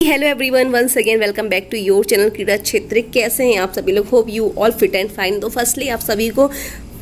Hello everyone, once again welcome back to your channel Krida Kshetra. कैसे हैं आप सभी लोग? Hope you all fit and fine. तो फर्स्टली आप सभी को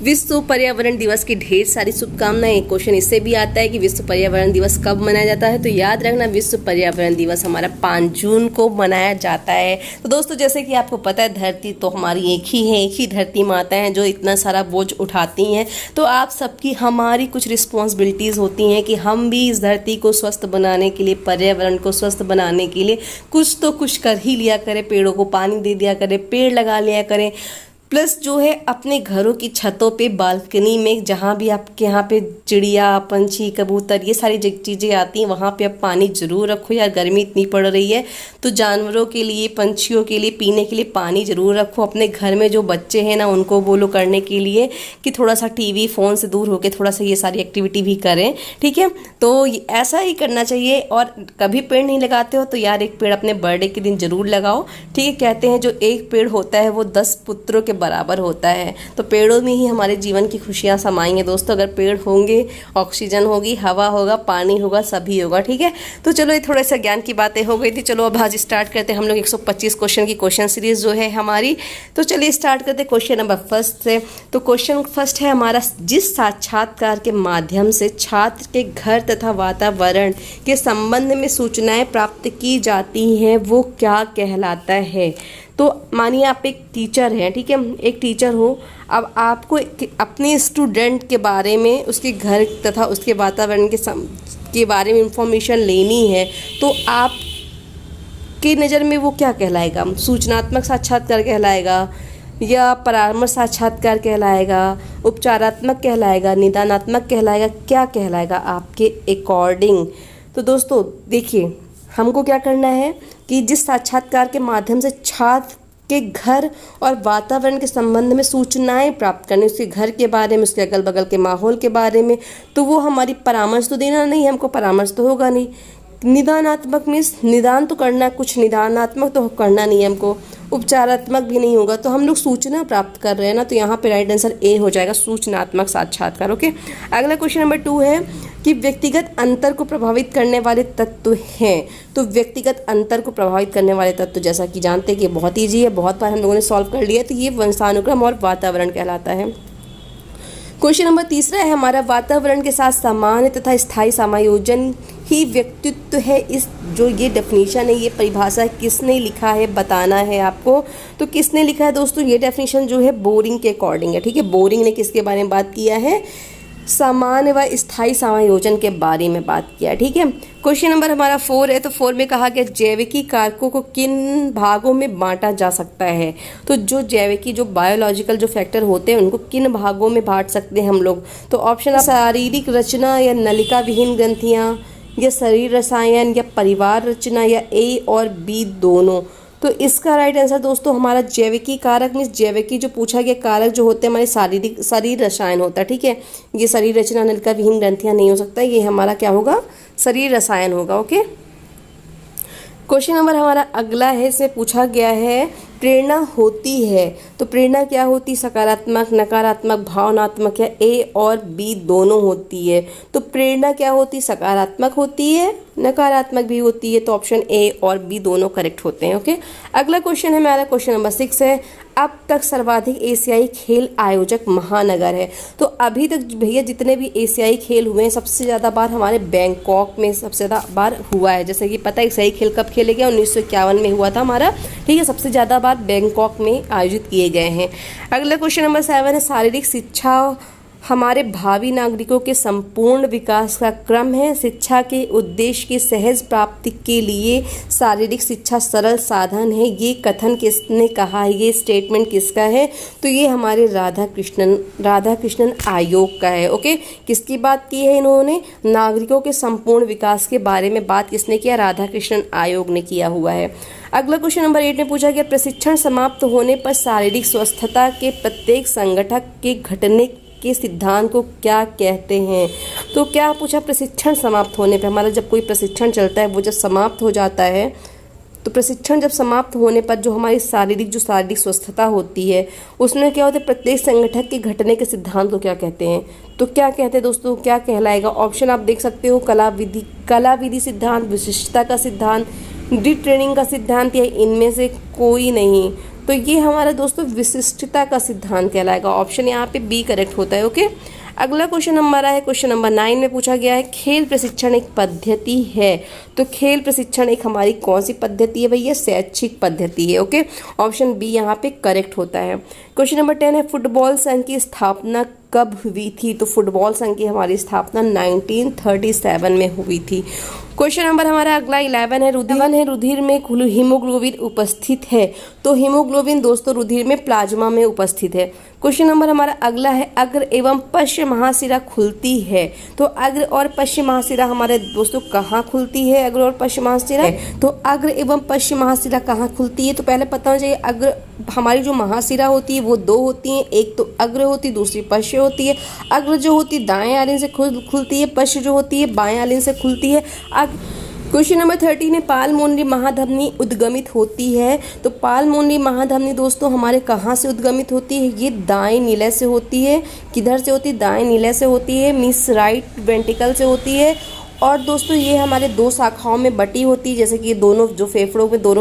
विश्व पर्यावरण दिवस की ढेर सारी शुभकामनाएं। एक क्वेश्चन इससे भी आता है कि विश्व पर्यावरण दिवस कब मनाया जाता है, तो याद रखना विश्व पर्यावरण दिवस हमारा 5 जून को मनाया जाता है। तो दोस्तों, जैसे कि आपको पता है, धरती तो हमारी एक ही है, एक ही धरती माता है जो इतना सारा बोझ उठाती हैं। तो आप सबकी हमारी कुछ रिस्पॉन्सिबिलिटीज़ होती हैं कि हम भी इस धरती को स्वस्थ बनाने के लिए, पर्यावरण को स्वस्थ बनाने के लिए कुछ तो कुछ कर ही लिया करें। पेड़ों को पानी दे दिया करें, पेड़ लगा लिया करें, प्लस जो है अपने घरों की छतों पे, बालकनी में, जहाँ भी आपके यहाँ पे चिड़िया, पंछी, कबूतर, ये सारी चीज़ें आती हैं, वहाँ पे आप पानी ज़रूर रखो। यार गर्मी इतनी पड़ रही है तो जानवरों के लिए, पंछियों के लिए पीने के लिए पानी ज़रूर रखो। अपने घर में जो बच्चे हैं ना, उनको बोलो करने के लिए कि थोड़ा सा टीवी फ़ोन से दूर होकर थोड़ा सा ये सारी एक्टिविटी भी करें, ठीक है? तो ऐसा ही करना चाहिए। और कभी पेड़ नहीं लगाते हो तो यार एक पेड़ अपने बर्थडे के दिन ज़रूर लगाओ, ठीक है? कहते हैं जो एक पेड़ होता है वो 10 पुत्रों के बराबर होता है। तो पेड़ों में ही हमारे जीवन की खुशियां समाई हैं दोस्तों। अगर पेड़ होंगे, ऑक्सीजन होगी, हवा होगा, पानी होगा, सभी होगा, ठीक है? तो चलो, ये थोड़ा सा ज्ञान की बातें हो गई थी। चलो अब आज स्टार्ट करते हैं हम लोग 125 क्वेश्चन की क्वेश्चन सीरीज जो है हमारी। तो चलिए स्टार्ट करते हैं क्वेश्चन नंबर फर्स्ट से। तो क्वेश्चन फर्स्ट है हमारा, जिस साक्षात्कार के माध्यम से छात्र के घर तथा वातावरण के संबंध में सूचनाएं प्राप्त की जाती हैं वो क्या कहलाता है? तो मानिए आप एक टीचर हैं, ठीक है? एक टीचर हो, अब आपको अपने स्टूडेंट के बारे में, उसके घर तथा उसके वातावरण के बारे में इंफॉर्मेशन लेनी है, तो आप की नज़र में वो क्या कहलाएगा? सूचनात्मक साक्षात्कार कहलाएगा, या परामर्श साक्षात्कार कहलाएगा, उपचारात्मक कहलाएगा, निदानात्मक कहलाएगा, क्या कहलाएगा आपके अकॉर्डिंग? तो दोस्तों देखिए, हमको क्या करना है कि जिस साक्षात्कार के माध्यम से छात्र के घर और वातावरण के संबंध में सूचनाएं प्राप्त करनी, उसके घर के बारे में, उसके अगल बगल के माहौल के बारे में, तो वो हमारी परामर्श तो देना नहीं, हमको परामर्श तो होगा नहीं। निदानात्मक मीन्स निदान तो करना, कुछ निदानात्मक तो करना नहीं है हमको, उपचारात्मक भी नहीं होगा। तो हम लोग सूचना प्राप्त कर रहे हैं ना, तो यहाँ पे राइट आंसर ए हो जाएगा, सूचनात्मक साक्षात्कार। ओके, अगला क्वेश्चन नंबर 2 है कि व्यक्तिगत अंतर को प्रभावित करने वाले तत्व हैं। तो व्यक्तिगत अंतर को प्रभावित करने वाले तत्व, जैसा कि जानते हैं कि बहुत ईजी है, बहुत बार हम लोगों ने सॉल्व कर लिया, तो ये वंशानुक्रम और वातावरण कहलाता है। क्वेश्चन नंबर 3 है हमारा, वातावरण के साथ सामान्य तथा स्थायी समायोजन ही व्यक्तित्व है। इस जो ये डेफिनेशन है, ये परिभाषा किसने लिखा है बताना है आपको। तो किसने लिखा है दोस्तों? ये डेफिनेशन जो है बोरिंग के अकॉर्डिंग है, ठीक है? बोरिंग ने किसके बारे में बात किया है? सामान्य व स्थायी समायोजन के बारे में बात किया, ठीक है? क्वेश्चन नंबर हमारा 4 है। तो 4 में कहा गया, जैविकी कारकों को किन भागों में बांटा जा सकता है? तो जो जैविकी, जो बायोलॉजिकल जो फैक्टर होते हैं, उनको किन भागों में बांट सकते हैं हम लोग? तो ऑप्शन, शारीरिक रचना या नलिका विहीन ग्रंथियाँ, या शरीर रसायन, या परिवार रचना, या ए और बी दोनों। तो इसका राइट आंसर दोस्तों हमारा जैविकी कारक मीन्स जैविकी जो पूछा गया कारक जो होते हैं हमारे शारीरिक, शरीर रसायन होता है, ठीक है? ये शरीर रचना, नलिका विहीन ग्रंथियां नहीं हो सकता, ये हमारा क्या होगा? शरीर रसायन होगा। ओके, क्वेश्चन नंबर हमारा अगला है, इसमें पूछा गया है, प्रेरणा होती है तो प्रेरणा क्या होती? सकारात्मक, नकारात्मक, भावनात्मक, या ए और बी दोनों होती है? तो प्रेरणा क्या होती? सकारात्मक होती है, नकारात्मक भी होती है। तो ऑप्शन ए और बी दोनों करेक्ट होते हैं। ओके, अगला क्वेश्चन है हमारा क्वेश्चन नंबर 6 है, अब तक सर्वाधिक एशियाई खेल आयोजक महानगर है। तो अभी तक भैया जितने भी एशियाई खेल हुए हैं, सबसे ज़्यादा बार हमारे बैंकॉक में सबसे ज़्यादा बार हुआ है। जैसे कि पता है एशियाई खेल कब खेले गए? 1951 में हुआ था हमारा, ठीक है? सबसे ज़्यादा बार बैंकॉक में आयोजित किए गए हैं। अगला क्वेश्चन नंबर 7 है, शारीरिक शिक्षा हमारे भावी नागरिकों के संपूर्ण विकास का क्रम है। शिक्षा के उद्देश्य की सहज प्राप्ति के लिए शारीरिक शिक्षा सरल साधन है। ये कथन किसने कहा है? ये स्टेटमेंट किसका है? तो ये हमारे राधा कृष्णन आयोग का है। ओके, किसकी बात की है इन्होंने? नागरिकों के संपूर्ण विकास के बारे में बात किसने किया? राधा कृष्णन आयोग ने किया हुआ है। अगला क्वेश्चन नंबर 8 में पूछा गया, प्रशिक्षण समाप्त होने पर शारीरिक स्वस्थता के प्रत्येक संगठक के घटने के सिद्धांत को क्या कहते हैं? तो क्या पूछा? प्रशिक्षण समाप्त होने पर, हमारा जब कोई प्रशिक्षण चलता है वो जब समाप्त हो जाता है, तो प्रशिक्षण जब समाप्त होने पर जो हमारी शारीरिक स्वस्थता होती है उसमें क्या होता है? प्रत्येक संगठक के घटने के सिद्धांत को क्या कहते हैं? तो क्या कहते हैं दोस्तों? क्या कहलाएगा? ऑप्शन आप देख सकते हो, कला विधि सिद्धांत, विशिष्टता का सिद्धांत, डिट्रेनिंग का सिद्धांत या इनमें से कोई नहीं। तो ये हमारा दोस्तों विशिष्टता का सिद्धांत कहलाएगा। ऑप्शन यहाँ पे बी करेक्ट होता है। ओके, अगला क्वेश्चन हमारा है क्वेश्चन नंबर 9 में पूछा गया है खेल प्रशिक्षण एक पद्धति है। तो खेल प्रशिक्षण एक हमारी कौन सी पद्धति है भैया? शैक्षिक पद्धति है। ओके, ऑप्शन बी यहाँ पे करेक्ट होता है। क्वेश्चन नंबर 10 है फुटबॉल संघ की स्थापना कब हुई थी? तो फुटबॉल संघ की हमारी स्थापना 1937 में हुई थी। क्वेश्चन नंबर हमारा अगला 11 है रुधिर में हीमोग्लोबिन उपस्थित है। तो हीमोग्लोबिन दोस्तों रुधिर में प्लाज्मा में उपस्थित है। क्वेश्चन नंबर हमारा अगला है अग्र एवं पश्च महाशिरा खुलती है। तो अग्र और पश्च महाशिरा हमारे दोस्तों कहाँ खुलती है? अग्र और पश्च महाशिरा, तो अग्र एवं पश्च महाशिरा कहाँ खुलती है? तो पहले पता होना चाहिए अग्र हमारी जो महाशिरा होती है वो दो होती हैं, एक तो अग्र होती है, दूसरी पश्च होती है। अग्र जो होती है दाएं आलिन से खुलती है, पश्च जो होती है बाएं आलिन से खुलती है। क्वेश्चन नंबर 13 है पालमोनरी महाधमनी उद्गमित होती है। तो पालमोनरी महाधमनी दोस्तों हमारे कहाँ से उद्गमित होती है? ये दाएं नीले से होती है। किधर से होती है? दाएं नीले से होती है, मीन्स राइट वेंट्रिकल से होती है। और दोस्तों ये हमारे दो शाखाओं में बटी होती है, जैसे कि ये दोनों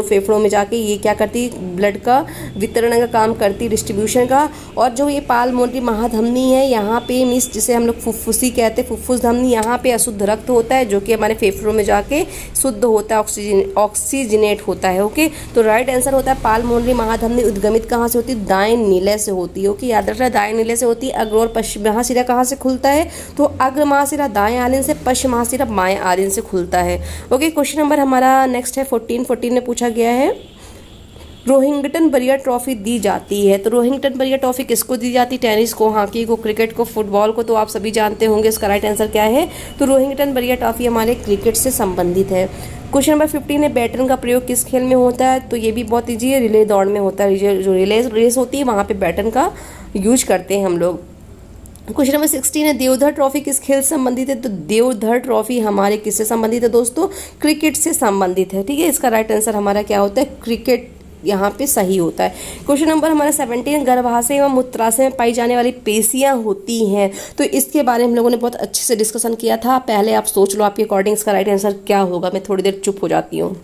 फेफड़ों में जाके ये क्या करती है? ब्लड का वितरण का काम करती है, डिस्ट्रीब्यूशन का। और जो ये पालमोनरी महाधमनी है यहाँ पे मीन्स जिसे हम लोग फुफ्फुसी कहते हैं, फुफ्फुस धमनी, यहाँ पे अशुद्ध रक्त होता है जो कि हमारे फेफड़ों में जाके शुद्ध होता है, ऑक्सीजनेट होता है। ओके, तो राइट आंसर होता है पालमोनरी महाधमनी उद्गमित कहाँ से होती है? दाएं नीले से होती है। ओके, याद रखना दाएं नीले से होती है। अग्र और पश्चिम महाशिरा कहाँ से खुलता है? तो अग्र महाशिरा दाएं आलिन से, पश्चिम महाशिरा बाएं आलिन से खुलता है। ओके, क्वेश्चन नंबर हमारा नेक्स्ट है 14 में पूछा गया है रोहिंग्टन बरियर ट्रॉफी दी जाती है। तो रोहिंग्टन बरियर ट्रॉफी किसको दी जाती है? टेनिस को, हॉकी को, क्रिकेट को, फुटबॉल को। तो आप सभी जानते होंगे इसका राइट आंसर क्या है? तो रोहिंग्टन बरियर ट्रॉफी हमारे क्रिकेट से संबंधित है। क्वेश्चन नंबर 15 है बैटन का प्रयोग किस खेल में होता है? तो ये भी बहुत ईजी है, रिले दौड़ में होता है। जो रिले रेस होती है वहाँ पे बैटन का यूज करते हैं हम लोग। क्वेश्चन नंबर 16 है देवधर ट्रॉफी किस खेल से संबंधित है? तो देवधर ट्रॉफी हमारे किससे संबंधित है दोस्तों? क्रिकेट से संबंधित है। ठीक है, इसका राइट आंसर हमारा क्या होता है? क्रिकेट यहाँ पे सही होता है। क्वेश्चन नंबर हमारा 17 गर्भाशय एवं मूत्राशय में पाई जाने वाली पेशियां होती हैं। तो इसके बारे में हम लोगों ने बहुत अच्छे से डिस्कशन किया था। पहले आप सोच लो आपके अकॉर्डिंग इसका राइट आंसर क्या होगा। मैं थोड़ी देर चुप हो जाती हूँ,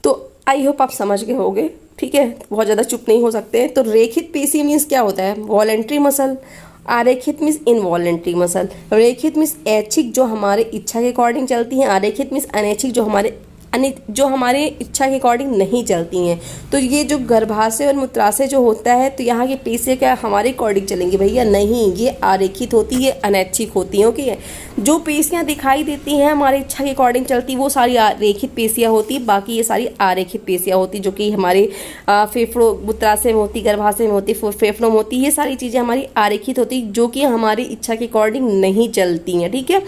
तो आई होप आप समझ गए होंगे। ठीक है, बहुत ज़्यादा चुप नहीं हो सकते। तो रेखित पेशी मीन्स क्या होता है? Voluntary muscle. आरेखित मीन्स इनवॉलेंट्री मसल। रेखित मीन्स ऐच्छिक जो हमारे इच्छा के अकॉर्डिंग चलती हैं। आरेखित मीन्स अनैच्छिक जो हमारे इच्छा के अकॉर्डिंग नहीं चलती हैं। तो ये जो गर्भाशय और मूत्राशय जो होता है, तो यहाँ की पेशियाँ क्या हमारे अकॉर्डिंग चलेंगी भैया? नहीं, ये आरेखित होती है, अनैच्छिक होती हैं। ओके, जो पेशियाँ दिखाई देती हैं हमारी इच्छा के अकॉर्डिंग चलती वो सारी रेखित पेशियाँ होती है, बाकी ये सारी आरेखित पेशियाँ होती जो कि हमारे फेफड़ों मूत्राशय में होती, गर्भाशय में होती, फेफड़ों में होती। ये सारी चीज़ें हमारी आरेखित होती जो कि हमारी इच्छा के अकॉर्डिंग नहीं चलती हैं। ठीक है,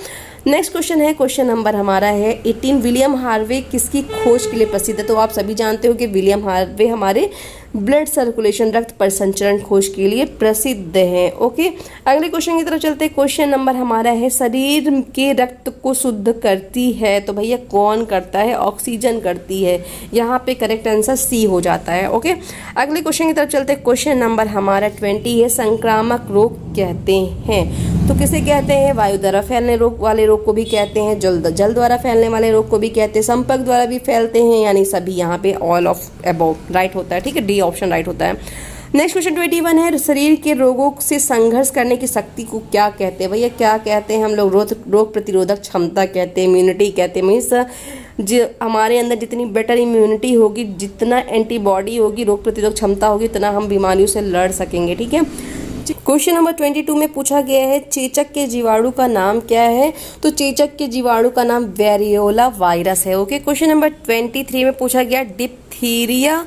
नेक्स्ट क्वेश्चन है क्वेश्चन नंबर हमारा है 18 विलियम हार्वे किसकी खोज के लिए प्रसिद्ध है? तो आप सभी जानते हो कि विलियम हार्वे हमारे ब्लड सर्कुलेशन रक्त परिसंचरण खोज के लिए प्रसिद्ध हैं। ओके, अगले क्वेश्चन की तरफ चलते हैं। क्वेश्चन नंबर हमारा है शरीर के रक्त को शुद्ध करती है। तो भैया कौन करता है? ऑक्सीजन करती है। यहाँ पे करेक्ट आंसर सी हो जाता है। ओके, अगले क्वेश्चन की तरफ चलते हैं। क्वेश्चन नंबर हमारा 20 है संक्रामक रोग कहते हैं। तो किसे कहते हैं? वायु द्वारा फैलने वाले रोग को भी कहते हैं, जल द्वारा फैलने वाले रोग को भी कहते हैं, संपर्क द्वारा भी फैलते हैं, यानी सभी यहाँ पे ऑल ऑफ अबव राइट होता है। ठीक है, डी ऑप्शन राइट होता है। नेक्स्ट क्वेश्चन 21 है शरीर के रोगों से संघर्ष करने की शक्ति को क्या कहते हैं? भैया क्या कहते हैं हम लोग? रोग प्रतिरोधक क्षमता कहते हैं, इम्यूनिटी कहते हैं। मीन्स जो हमारे अंदर जितनी बेटर इम्यूनिटी होगी, जितना एंटीबॉडी होगी, रोग प्रतिरोधक क्षमता होगी, उतना हम बीमारियों से लड़ सकेंगे। ठीक है, क्वेश्चन नंबर 22 में पूछा गया है चेचक के जीवाणु का नाम क्या है? तो चेचक के जीवाणु का नाम वेरियोला वायरस है। ओके, क्वेश्चन नंबर 23 में पूछा गया डिप्थीरिया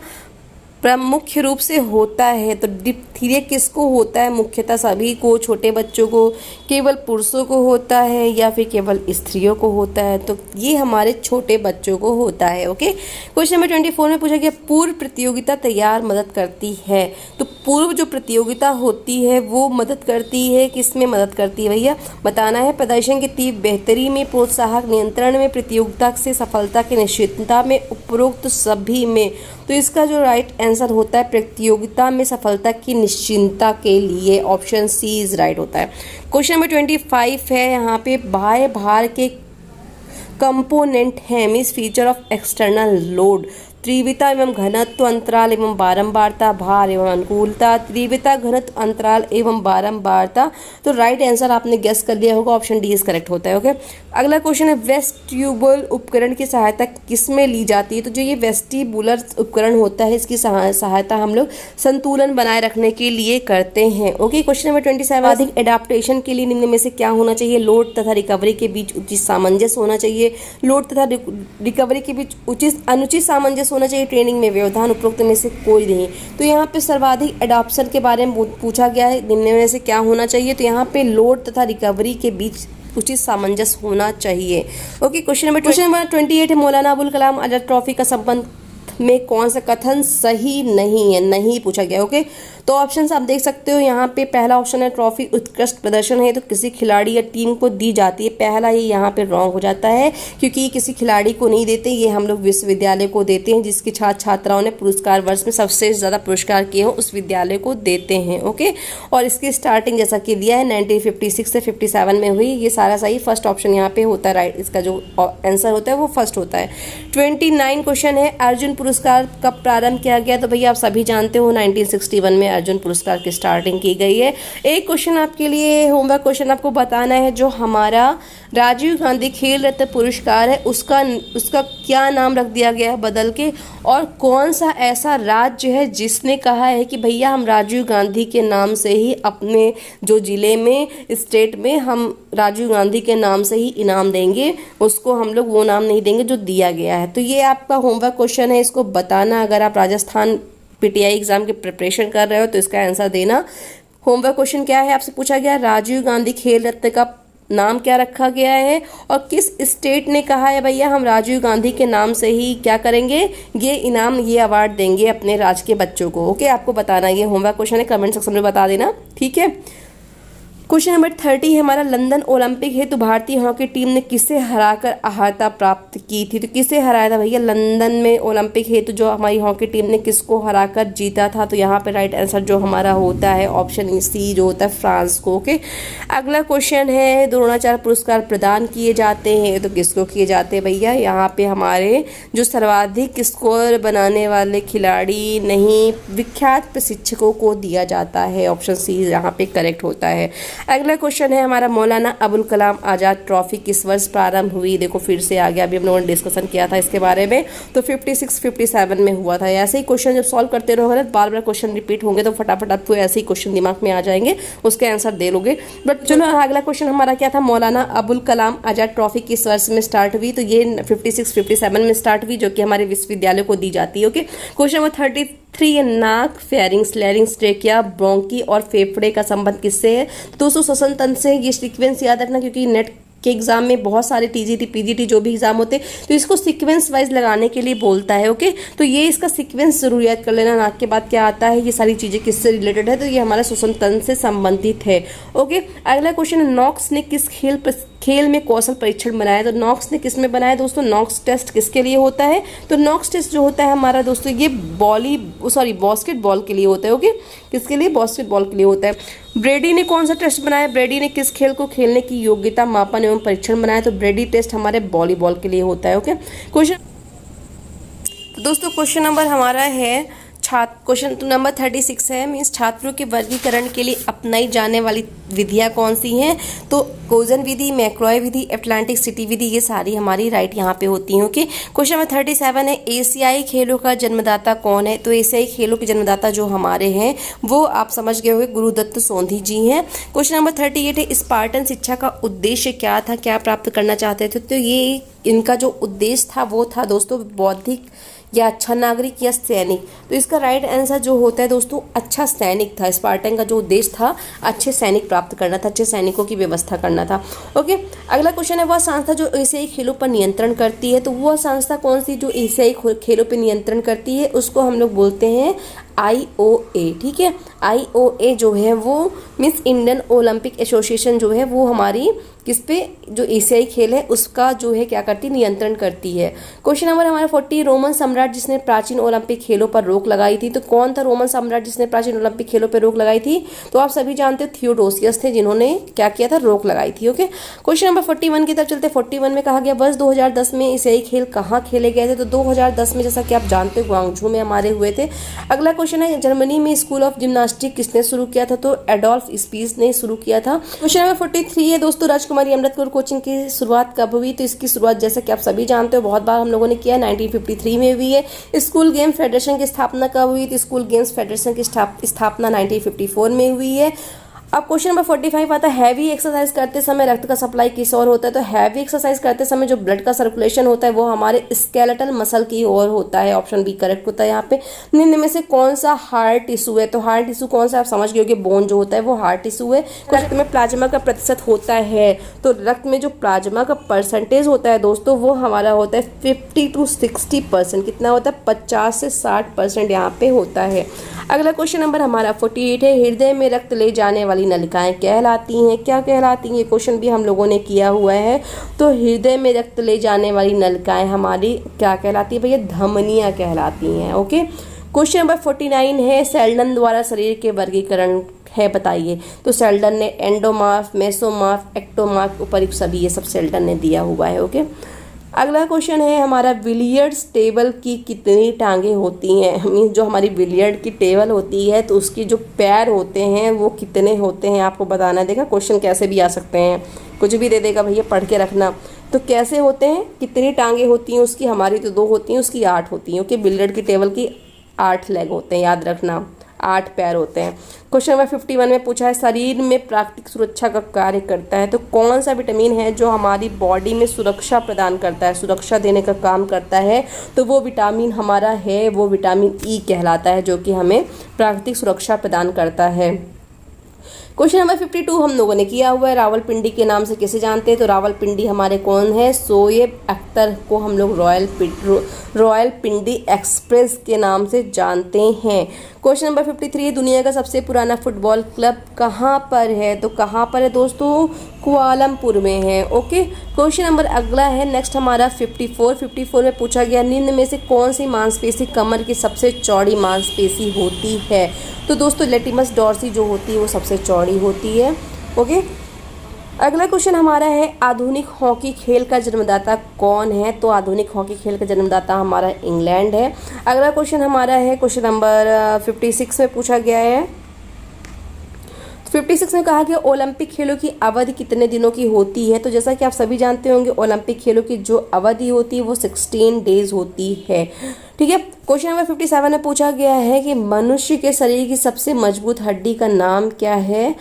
मुख्य रूप से होता है। तो डिप्थीरिया किसको होता है? मुख्यतः सभी को, छोटे बच्चों को, केवल पुरुषों को होता है या फिर केवल स्त्रियों को होता है? तो ये हमारे छोटे बच्चों को होता है। ओके, क्वेश्चन नंबर 24 में पूछा गया पूर्व प्रतियोगिता तैयार मदद करती है। तो पूर्व जो प्रतियोगिता होती है वो मदद करती है, किसमें मदद करती है भैया? बताना है। प्रदर्शन की तीव्र बेहतरी में, प्रोत्साहक नियंत्रण में, प्रतियोगिता से सफलता की निश्चितता में, उपरोक्त सभी में। तो इसका जो राइट आंसर होता है प्रतियोगिता में सफलता की निश्चिंतता के लिए, ऑप्शन सी इज राइट होता है। क्वेश्चन नंबर 25 है यहाँ पे बाह्य भार के कंपोनेंट है, means feature of external load. तीव्रता एवं घनत्व, अंतराल एवं बारंबारता, भार एवं अनुकूलता, तीव्रता, घनत्व, अंतराल एवं बारंबारता। तो राइट आंसर आपने गेस कर लिया होगा, ऑप्शन डी इज करेक्ट होता है। ओके, अगला क्वेश्चन है वेस्टिब्यूल उपकरण की सहायता किसमें ली जाती है? तो जो ये वेस्टिबुलर उपकरण होता है इसकी सहायता हम लोग संतुलन बनाए रखने के लिए करते हैं। ओके, क्वेश्चन नंबर 27, अधिक एडाप्टेशन के लिए निम्न में से क्या होना चाहिए? लोड तथा रिकवरी के बीच उचित सामंजस्य होना चाहिए, लोड तथा रिकवरी के बीच अनुचित सामंजस्य होना चाहिए, ट्रेनिंग में व्यवधान, उपरोक्त में से कोई नहीं। तो यहाँ पे सर्वाधिक एडॉप्शन के बारे में पूछा गया है, निम्न में से क्या होना चाहिए? तो यहाँ पे लोड तथा रिकवरी के बीच उचित सामंजस्य होना चाहिए। ओके, क्वेश्चन नंबर 28 है, मौलाना अबुल कलाम आजाद ट्रॉफी का संबंध में कौन सा कथन सही नहीं है? नहीं पूछा गया। ओके, तो ऑप्शंस आप देख सकते हो यहाँ पे। पहला ऑप्शन है ट्रॉफी उत्कृष्ट प्रदर्शन है तो किसी खिलाड़ी या टीम को दी जाती है। पहला ये यहाँ पे रॉन्ग हो जाता है क्योंकि ये किसी खिलाड़ी को नहीं देते, ये हम लोग विश्वविद्यालय को देते हैं, जिसके छात्र छात्राओं ने पुरस्कार वर्ष में सबसे ज़्यादा पुरस्कार किए हो उस विद्यालय को देते हैं। ओके, और इसकी स्टार्टिंग जैसा कि दिया है 1956 से 57 में हुई। ये सारा सही, फर्स्ट ऑप्शन यहाँ पे होता है राइट, इसका जो आंसर होता है वो फर्स्ट होता है। 29 क्वेश्चन है, अर्जुन पुरस्कार कब प्रारंभ किया गया? तो भैया आप सभी जानते हो 1961 में अर्जुन पुरस्कार की स्टार्टिंग की गई है। एक क्वेश्चन आपके लिए होमवर्क क्वेश्चन आपको बताना है, जो हमारा राजीव गांधी खेल रत्न पुरस्कार है उसका क्या नाम रख दिया गया है बदल के, और कौन सा ऐसा राज्य है जिसने कहा है कि भैया हम राजीव गांधी के नाम से ही अपने जो जिले में स्टेट में हम राजीव गांधी के नाम से ही इनाम देंगे, उसको हम लोग वो नाम नहीं देंगे जो दिया गया है। तो ये आपका होमवर्क क्वेश्चन है, इसको बताना। अगर आप राजस्थान पीटीआई एग्जाम की प्रिपरेशन कर रहे हो तो इसका आंसर देना। होमवर्क क्वेश्चन क्या है आपसे पूछा गया, राजीव गांधी खेल रत्न का नाम क्या रखा गया है और किस स्टेट ने कहा है भैया हम राजीव गांधी के नाम से ही क्या करेंगे, ये इनाम ये अवार्ड देंगे अपने राज्य के बच्चों को। ओके, आपको बताना, ये होमवर्क क्वेश्चन है, कमेंट सेक्शन में बता देना, ठीक है। क्वेश्चन नंबर 30 है हमारा, लंदन ओलंपिक हेतु भारतीय हॉकी टीम ने किसे हराकर अर्हता प्राप्त की थी? तो किसे हराया था भैया लंदन में ओलंपिक हेतु जो हमारी हॉकी टीम ने किसको हराकर जीता था? तो यहाँ पे राइट आंसर जो हमारा होता है ऑप्शन सी जो होता है फ्रांस को। ओके, अगला क्वेश्चन है, द्रोणाचार्य पुरस्कार प्रदान किए जाते हैं तो किसको किए जाते हैं भैया? यहाँ पे हमारे जो सर्वाधिक स्कोर बनाने वाले खिलाड़ी नहीं, विख्यात प्रशिक्षकों को दिया जाता है। ऑप्शन सी यहाँ पे करेक्ट होता है। अगला क्वेश्चन है हमारा, मौलाना अबुल कलाम आजाद ट्रॉफी किस वर्ष प्रारंभ हुई? देखो फिर से आ गया, अभी हम लोगों ने डिस्कशन किया था इसके बारे में, तो 56-57 में हुआ था। ऐसे ही क्वेश्चन जब सॉल्व करते रहोगे ना, बार बार क्वेश्चन रिपीट होंगे तो फटाफट आपको ऐसे ही क्वेश्चन दिमाग में आ जाएंगे, उसके आंसर दे लोगे। बट चलो अगला क्वेश्चन हमारा क्या था, मौलाना अबुल कलाम आजाद ट्रॉफी किस वर्ष में स्टार्ट हुई? तो ये 56-57 में स्टार्ट हुई, जो कि हमारे विश्वविद्यालय को दी जाती है। ओके, क्वेश्चन नंबर 33, नाक, फेरिंग्स, लैरिंग्स, ट्रेकिया, ब्रोंकी और फेफड़े का संबंध किससे है? दोस्तों श्वसन तंत्र से। ये सीक्वेंस याद रखना क्योंकि नेट के एग्जाम में बहुत सारे टीजीटी पीजीटी जो भी एग्जाम होते हैं तो इसको सीक्वेंस वाइज लगाने के लिए बोलता है। ओके, तो ये इसका सीक्वेंस जरूर याद कर लेना, नाक के बाद क्या आता है, ये सारी चीजें किससे रिलेटेड है, तो ये हमारा श्वसन तंत्र से संबंधित है। ओके, अगला क्वेश्चन है, नॉक्स ने किस खेल में कौशल परीक्षण बनाया? तो नॉक्स ने किस में बनाया दोस्तों? नॉक्स टेस्ट किसके लिए होता है? तो नॉक्स टेस्ट जो होता है हमारा दोस्तों ये बास्केटबॉल के लिए होता है। ओके, किसके लिए? बास्केटबॉल के लिए होता है। ब्रेडी ने कौन सा टेस्ट बनाया? ब्रेडी ने किस खेल को खेलने की योग्यता मापन एवं परीक्षण बनाया? तो ब्रेडी टेस्ट हमारे वॉलीबॉल के लिए होता है। ओके, क्वेश्चन दोस्तों क्वेश्चन नंबर हमारा है क्वेश्चन नंबर 36 है, मीन्स छात्रों के वर्गीकरण के लिए अपनाई जाने वाली विधियां कौन सी हैं? तो कोजन विधि, मैक्रॉय विधि, अटलांटिक सिटी विधि, ये सारी हमारी राइट यहाँ पे होती हैं। ओके, क्वेश्चन नंबर 37 है, एशियाई खेलों का जन्मदाता कौन है? तो एशियाई खेलों के जन्मदाता जो हमारे हैं वो आप समझ गए होंगे, गुरुदत्त सोंधी जी हैं। क्वेश्चन नंबर 38 है, स्पार्टन शिक्षा का उद्देश्य क्या था, क्या प्राप्त करना चाहते थे? तो ये इनका जो उद्देश्य था वो था दोस्तों बौद्धिक या अच्छा नागरिक या सैनिक। तो इसका राइट आंसर जो होता है दोस्तों अच्छा सैनिक था। स्पार्टन का जो उद्देश्य था अच्छे सैनिक प्राप्त करना था, अच्छे सैनिकों की व्यवस्था करना था। ओके, अगला क्वेश्चन है, वह संस्था जो एशियाई खेलों पर नियंत्रण करती है? तो वह संस्था कौन सी जो एशियाई खेलों पर नियंत्रण करती है उसको हम लोग बोलते हैं IOA, ठीक है। IOA जो है वो मीन्स इंडियन ओलंपिक एसोसिएशन जो है वो हमारी किस पे, जो एशियाई खेल है उसका जो है क्या करती, नियंत्रण करती है। क्वेश्चन नंबर हमारा 40, रोमन सम्राट जिसने प्राचीन ओलंपिक खेलों पर रोक लगाई थी। तो कौन था रोमन सम्राट जिसने प्राचीन ओलंपिक खेलों पर रोक लगाई थी? तो आप सभी जानते हो थियोडोसियस थे जिन्होंने क्या किया था, रोक लगाई थी। ओके, क्वेश्चन नंबर 41 की तरफ चलते। 41 में कहा गया वर्ष 2010 में एशियाई खेल कहाँ खेले गए थे? तो 2010 में जैसा कि आप जानते हो ग्वांगझू में हमारे हुए थे। अगला क्वेश्चन है जर्मनी में स्कूल ऑफ जिम्नास्टिक किसने शुरू किया था? तो एडोल्फ स्पीज ने शुरू किया था। क्वेश्चन नंबर 43 है दोस्तों, राजकुमारी अमृत कौर कोचिंग की शुरुआत कब हुई? तो इसकी शुरुआत जैसा कि आप सभी जानते हो बहुत बार हम लोगों ने किया, 1953 में हुई है। स्कूल गेम फेडरेशन की स्थापना कब हुई? तो स्कूल गेम्स फेडरेशन की स्थापना 1954 में हुई है। अब क्वेश्चन नंबर 45 आता है हैवी एक्सरसाइज करते समय रक्त का सप्लाई किस ओर होता है? तो हैवी एक्सरसाइज करते समय जो ब्लड का सर्कुलेशन होता है वो हमारे स्केलेटल मसल की ओर होता है। ऑप्शन बी करेक्ट होता है यहाँ पे। निम्न में से कौन सा हार्ट टिश्यू है? तो हार्ट टिश्यू कौन सा, आप समझ गए होंगे, बोन जो होता है वो हार्ट टिश्यू है। रक्त में प्लाज्मा का प्रतिशत होता है, तो रक्त में जो प्लाज्मा का परसेंटेज होता है दोस्तों वो हमारा होता है 50 to 60%। कितना होता है? 50 से 60% यहाँ पे होता है। अगला क्वेश्चन नंबर हमारा 48 है हृदय में रक्त ले जाने वाली नलिकाएं कहलाती हैं, क्या कहलाती हैं? ये क्वेश्चन भी हम लोगों ने किया हुआ है। तो हृदय में रक्त ले जाने वाली नलिकाएं हमारी क्या कहलाती है भैया? धमनियां कहलाती हैं। ओके, क्वेश्चन नंबर 49 है सेल्डन द्वारा शरीर के वर्गीकरण है, बताइए। तो सेल्डन ने एंडोमार्फ, मेसोमार्फ, एक्टोमार्फ, उपर्युक्त सभी ये सब सेल्डन ने दिया हुआ है। ओके, अगला क्वेश्चन है हमारा बिलियर्ड्स टेबल की कितनी टांगे होती हैं? मीन्स जो हमारी बिलियर्ड की टेबल होती है तो उसकी जो पैर होते हैं वो कितने होते हैं आपको बताना देगा। क्वेश्चन कैसे भी आ सकते हैं, कुछ भी दे देगा भैया, पढ़ के रखना। तो कैसे होते हैं, कितनी टांगे होती हैं उसकी? हमारी तो 2 होती हैं, उसकी 8 होती हैं। ओके, बिलियर्ड की टेबल की 8 लेग होते हैं, याद रखना, 8 पैर होते हैं। क्वेश्चन नंबर 51 में पूछा है शरीर में प्राकृतिक सुरक्षा का कार्य करता है। तो कौन सा विटामिन है जो हमारी बॉडी में सुरक्षा प्रदान करता है, सुरक्षा देने का काम करता है? तो वो विटामिन हमारा है, वो विटामिन ई कहलाता है जो कि हमें प्राकृतिक सुरक्षा प्रदान करता है। क्वेश्चन नंबर 52 हम लोगों ने किया हुआ है रावलपिंडी के नाम से किसे जानते हैं? तो रावलपिंडी हमारे कौन है? शोएब अख्तर को हम लोग रॉयल पिंडी एक्सप्रेस के नाम से जानते हैं। क्वेश्चन नंबर 53 दुनिया का सबसे पुराना फुटबॉल क्लब कहाँ पर है? तो कहाँ पर है दोस्तों? कुआलालंपुर में है। ओके, क्वेश्चन नंबर अगला है नेक्स्ट हमारा 54 में पूछा गया निम्न में से कौन सी मांसपेशी कमर की सबसे चौड़ी मांसपेशी होती है? तो दोस्तों लेटिमस डॉर्सी जो होती है वो सबसे चौड़ी होती है। ओके, अगला क्वेश्चन हमारा है आधुनिक हॉकी खेल का जन्मदाता कौन है? तो आधुनिक हॉकी खेल का जन्मदाता हमारा इंग्लैंड है। अगला क्वेश्चन हमारा है क्वेश्चन नंबर 56 में पूछा गया है। 56 में कहा गया ओलंपिक खेलों की अवधि कितने दिनों की होती है? तो जैसा कि आप सभी जानते होंगे ओलंपिक खेलों की जो अवधि होती है वो 16 डेज होती है। ठीक है, क्वेश्चन नंबर 57 में पूछा गया है कि मनुष्य के शरीर की सबसे मजबूत हड्डी का नाम क्या है?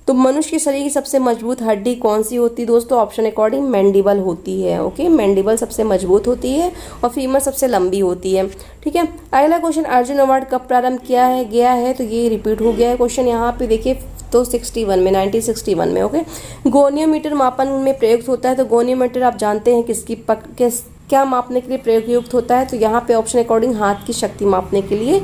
तो मनुष्य के शरीर की सबसे मजबूत हड्डी कौन सी होती है दोस्तों? ऑप्शन अकॉर्डिंग मैंडिबल होती है। ओके, मैंडिबल सबसे मजबूत होती है और फीमर सबसे लंबी होती है। ठीक है, अगला क्वेश्चन अर्जुन अवार्ड कब प्रारंभ किया है गया है? तो ये रिपीट हो गया है क्वेश्चन यहाँ पे देखिए, तो 1961 में। ओके, गोनियोमीटर मापन में प्रयुक्त होता है। तो गोनियोमीटर आप जानते हैं क्या मापने के लिए प्रयुक्त होता है? तो यहाँ पे ऑप्शन अकॉर्डिंग हाथ की शक्ति मापने के लिए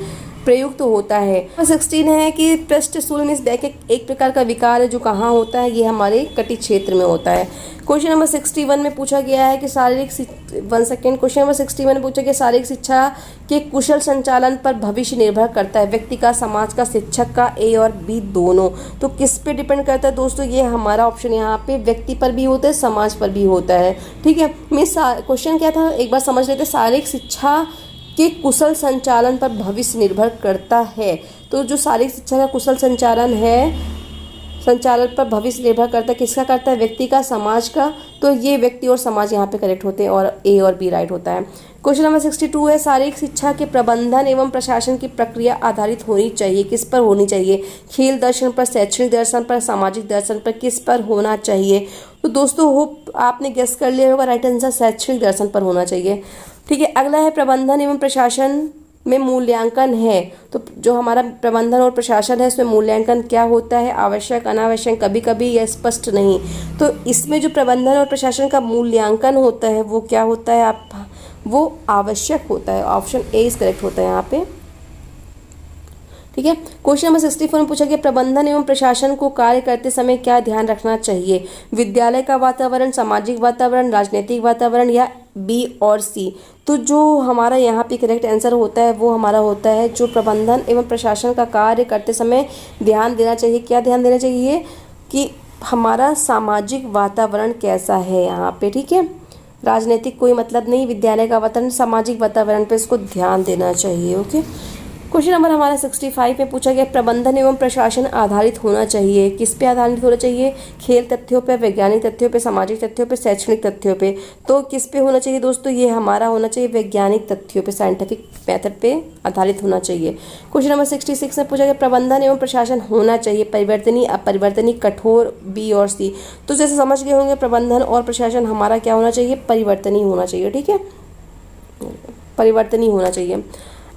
प्रयुक्त होता है। 16 है कि पृष्ठशूल मीन्स बैक एक प्रकार का विकार है जो कहाँ होता है? ये हमारे कटी क्षेत्र में होता है। क्वेश्चन नंबर 61 में पूछा गया है कि क्वेश्चन नंबर 61 में पूछा गया शारीरिक शिक्षा के कुशल संचालन पर भविष्य निर्भर करता है व्यक्ति का, समाज का, शिक्षक का, ए और बी दोनों। तो किस पे डिपेंड करता है दोस्तों? ये हमारा ऑप्शन यहाँ पे व्यक्ति पर भी होता है, समाज पर भी होता है। ठीक है, मीन्स क्वेश्चन क्या था एक बार समझ लेते। शारीरिक शिक्षा के कुशल संचालन पर भविष्य निर्भर करता है। तो जो शारीरिक शिक्षा का कुशल संचालन पर भविष्य निर्भर करता है, किसका करता है? व्यक्ति का, समाज का। तो ये व्यक्ति और समाज यहाँ पे करेक्ट होते हैं और ए और बी राइट होता है। क्वेश्चन नंबर 62 है शारीरिक शिक्षा के प्रबंधन एवं प्रशासन की प्रक्रिया आधारित होनी चाहिए, किस पर होनी चाहिए? खेल दर्शन पर, शैक्षणिक दर्शन पर, सामाजिक दर्शन पर, किस पर होना चाहिए? तो दोस्तों होप आपने गेस कर लिया होगा, राइट आंसर शैक्षणिक दर्शन पर होना चाहिए। ठीक है, अगला है प्रबंधन एवं प्रशासन में मूल्यांकन है। तो जो हमारा प्रबंधन और प्रशासन है उसमें मूल्यांकन क्या होता है? आवश्यक, अनावश्यक, कभी कभी या स्पष्ट नहीं। तो इसमें जो प्रबंधन और प्रशासन का मूल्यांकन होता है वो क्या होता है? वो आवश्यक होता है। ऑप्शन ए इज करेक्ट होता है यहाँ पे। ठीक है। क्वेश्चन नंबर 64 में पूछा गया प्रबंधन एवं प्रशासन को कार्य करते समय क्या ध्यान रखना चाहिए? विद्यालय का वातावरण, सामाजिक वातावरण, राजनीतिक वातावरण या बी और सी। तो जो हमारा यहाँ पे करेक्ट आंसर होता है वो हमारा होता है जो प्रबंधन एवं प्रशासन का कार्य करते समय ध्यान देना चाहिए। क्या ध्यान देना चाहिए कि हमारा सामाजिक वातावरण कैसा है यहाँ पे, ठीक है। राजनीतिक कोई मतलब नहीं, विद्यालय का वातावरण, सामाजिक वातावरण पे इसको ध्यान देना चाहिए। ओके। क्वेश्चन नंबर हमारा 65 में पूछा गया प्रबंधन एवं प्रशासन आधारित होना चाहिए। किस पे आधारित होना चाहिए? खेल तथ्यों पे, वैज्ञानिक तथ्यों पे, सामाजिक तथ्यों पे, शैक्षणिक तथ्यों पे। तो किस पे होना चाहिए दोस्तों? ये हमारा होना चाहिए वैज्ञानिक तथ्यों पे, साइंटिफिक मेथड पे आधारित होना चाहिए। क्वेश्चन नंबर 66 में पूछा गया प्रबंधन एवं प्रशासन होना चाहिए परिवर्तनीय, अपरिवर्तनीय, कठोर, बी और सी। तो जैसे समझ गए होंगे प्रबंधन और प्रशासन हमारा क्या होना चाहिए? परिवर्तनीय होना चाहिए, ठीक है, परिवर्तनीय होना चाहिए।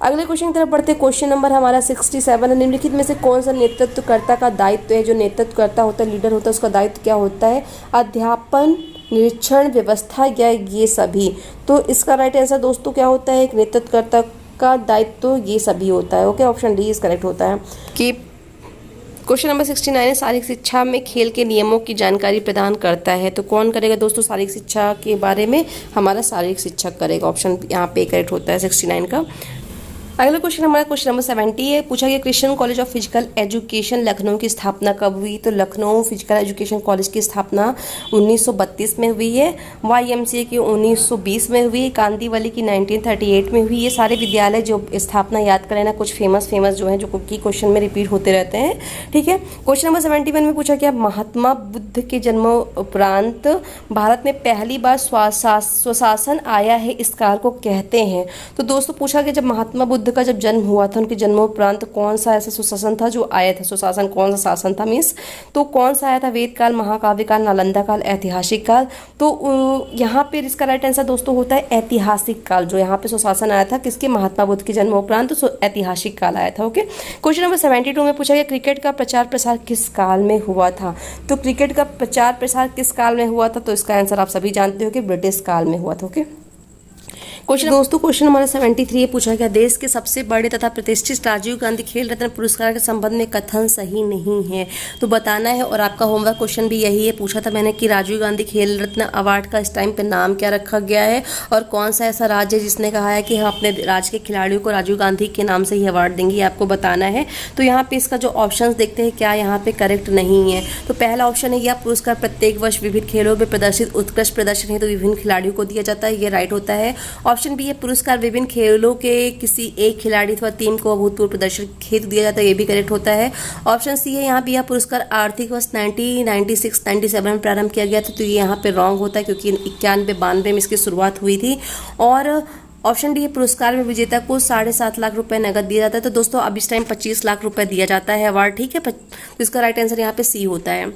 अगले क्वेश्चन की तरफ बढ़ते। क्वेश्चन नंबर हमारा 67 है। निम्नलिखित में से कौन सा नेतृत्वकर्ता का दायित्व है? जो नेतृत्वकर्ता होता है, लीडर होता है, उसका दायित्व क्या होता है? अध्यापन, निरीक्षण, व्यवस्था या ये सभी। तो इसका राइट आंसर दोस्तों क्या होता है? एक नेतृत्वकर्ता का दायित्व ये सभी होता है। Okay, option D is correct होता है। कि क्वेश्चन नंबर 69 है शारीरिक शिक्षा में खेल के नियमों की जानकारी प्रदान करता है। तो कौन करेगा दोस्तों शारीरिक शिक्षा के बारे में? हमारा शारीरिक शिक्षक करेगा। ऑप्शन यहाँ पे करेक्ट होता है 69 का। अगला क्वेश्चन हमारा क्वेश्चन नंबर 70 है। पूछा गया Christian college of physical education Lucknow की स्थापना कब हुई? तो लखनऊ फिजिकल एजुकेशन कॉलेज की स्थापना 1932 में हुई है। YMCA की 1920 में हुई, कांदीवली की 1938 में हुई। ये सारे विद्यालय जो स्थापना याद करें ना, कुछ फेमस जो हैं जो की क्वेश्चन में रिपीट होते रहते हैं, ठीक है। क्वेश्चन नंबर 71 में पूछा गया महात्मा बुद्ध के जन्म उपरांत भारत में पहली बार स्वशासन आया है, इस काल को कहते हैं। तो दोस्तों पूछा गया जब महात्मा बुद्ध का जब जन्म हुआ था, उनके जन्मोपरांत कौन सा ऐसा सुशासन था जो आया था? सुशासन कौन सा शासन था मीन्स, तो कौन सा आया था? वेद काल, महाकाव्य काल, नालंदा काल, ऐतिहासिक काल। तो यहाँ पे इसका राइट आंसर दोस्तों होता है ऐतिहासिक काल। जो यहाँ पे सुशासन आया था किसके? महात्मा बुद्ध के जन्मोपरांत, तो ऐतिहासिक काल आया था। ओके। क्वेश्चन नंबर 72 में पूछा गया क्रिकेट का प्रचार प्रसार किस काल में हुआ था? तो क्रिकेट का प्रचार प्रसार किस काल में हुआ था? तो इसका आंसर आप सभी जानते हो कि ब्रिटिश काल में हुआ था। ओके। क्वेश्चन हमारा 73 पूछा गया देश के सबसे बड़े तथा प्रतिष्ठित राजीव गांधी खेल रत्न पुरस्कार के संबंध में कथन सही नहीं है। तो बताना है, और आपका होमवर्क क्वेश्चन भी यही है। पूछा था मैंने कि राजीव गांधी खेल रत्न अवार्ड का इस टाइम पे नाम क्या रखा गया है, और कौन सा ऐसा राज्य है जिसने कहा है कि हम अपने राज्य के खिलाड़ियों को राजीव गांधी के नाम से ही अवार्ड देंगे, आपको बताना है। तो यहाँ पे इसका जो ऑप्शन देखते हैं क्या यहाँ पे करेक्ट नहीं है। तो पहला ऑप्शन है यह पुरस्कार प्रत्येक वर्ष विभिन्न खेलों में प्रदर्शित उत्कृष्ट प्रदर्शन है तो विभिन्न खिलाड़ियों को दिया जाता है, ये राइट होता है। ऑप्शन बी है पुरस्कार विभिन्न खेलों के किसी एक खिलाड़ी अथवा टीम को अभूतपूर्व प्रदर्शन हेतु दिया जाता है, ये भी करेक्ट होता है। ऑप्शन सी है यहाँ पे यह पुरस्कार आर्थिक वर्ष 1996-97 में प्रारंभ किया गया था, तो ये यहाँ पे रॉन्ग होता है क्योंकि 91-92 में इसकी शुरुआत हुई थी। और ऑप्शन डी है पुरस्कार में विजेता को 7.5 लाख रुपए नगद दिया जाता है। तो दोस्तों अब इस टाइम 25 लाख रुपए दिया जाता है अवार्ड, ठीक है। तो इसका राइट आंसर यहाँ पे सी होता है।